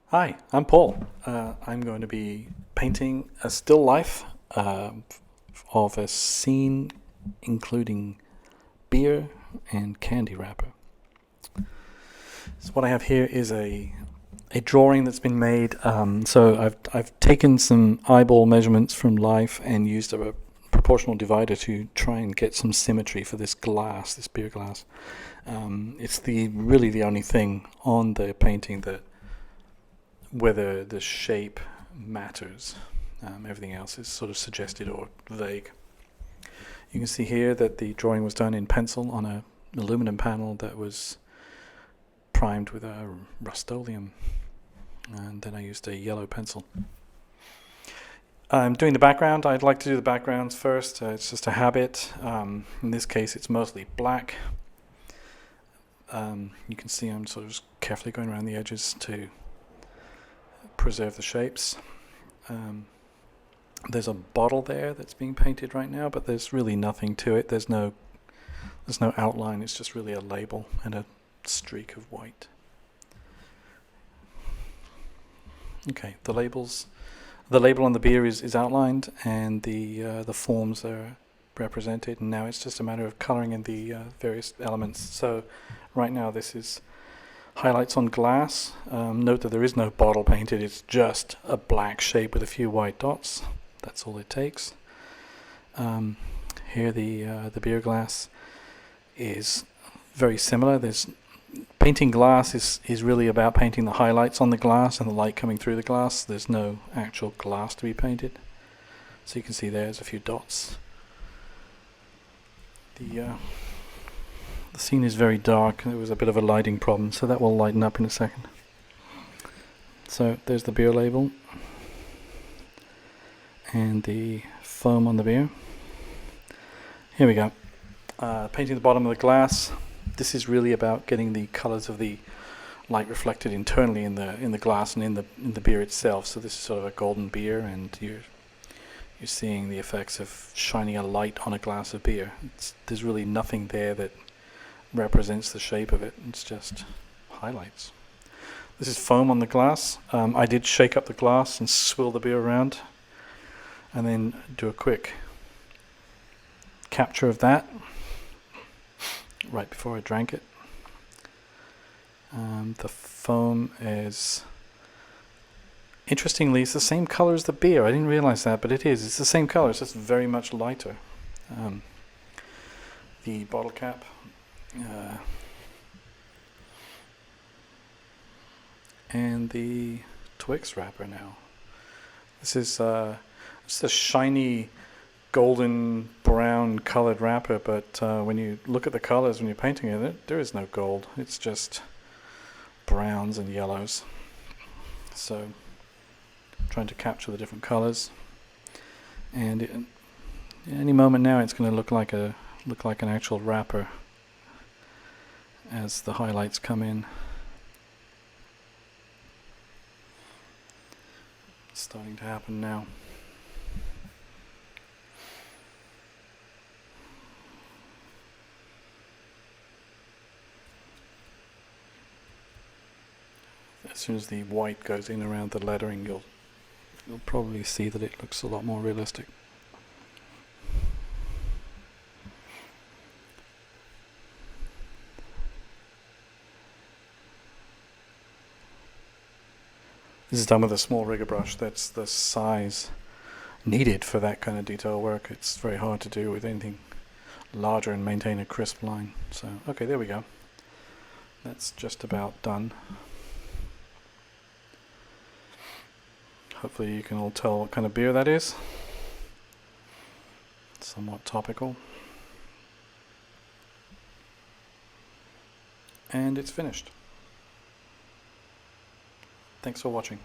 Hi, I'm Paul. I'm going to be painting a still life of a scene including beer and candy wrapper. So what I have here is a drawing that's been made. So I've taken some eyeball measurements from life and used a proportional divider to try and get some symmetry for this glass, this beer glass. It's really the only thing on the painting that whether the shape matters. Everything else is sort of suggested or vague. You can see here that the drawing was done in pencil on an aluminum panel that was primed with a Rust-Oleum, and then I used a yellow pencil. I'm doing the background. I'd like to do the backgrounds first. It's just a habit. In this case it's mostly black. You can see I'm sort of carefully going around the edges to preserve the shapes. There's a bottle there that's being painted right now, but there's really nothing to it. There's no outline. It's just really a label and a streak of white. Okay, the label on the beer is outlined, and the forms are represented, and now it's just a matter of coloring in the various elements. So right now this is highlights on glass. Note that there is no bottle painted. It's just a black shape with a few white dots. That's all it takes. Here the beer glass is very similar. Painting glass is really about painting the highlights on the glass and the light coming through the glass. There's no actual glass to be painted. So you can see there's a few dots. The scene is very dark. There was a bit of a lighting problem, so that will lighten up in a second. So there's the beer label and the foam on the beer. Here we go. Painting the bottom of the glass. This is really about getting the colors of the light reflected internally in the glass and in the beer itself. So this is sort of a golden beer, and you're seeing the effects of shining a light on a glass of beer. There's really nothing there that represents the shape of it. It's just highlights. This is foam on the glass. I did shake up the glass and swill the beer around, and then do a quick capture of that right before I drank it. The foam is, interestingly, it's the same color as the beer. I didn't realize that, but it is. It's the same color. It's just very much lighter. The bottle cap. And the Twix wrapper now. This is it's a shiny golden brown colored wrapper, but when you look at the colors when you're painting it, there is no gold. It's just browns and yellows. So I'm trying to capture the different colors, and any moment now it's going to look like an actual wrapper as the highlights come in. It's starting to happen now. As soon as the white goes in around the lettering, you'll probably see that it looks a lot more realistic. This is done with a small rigger brush. That's the size needed for that kind of detail work. It's very hard to do with anything larger and maintain a crisp line. So, okay, there we go. That's just about done. Hopefully you can all tell what kind of beer that is. Somewhat topical. And it's finished. Thanks for watching.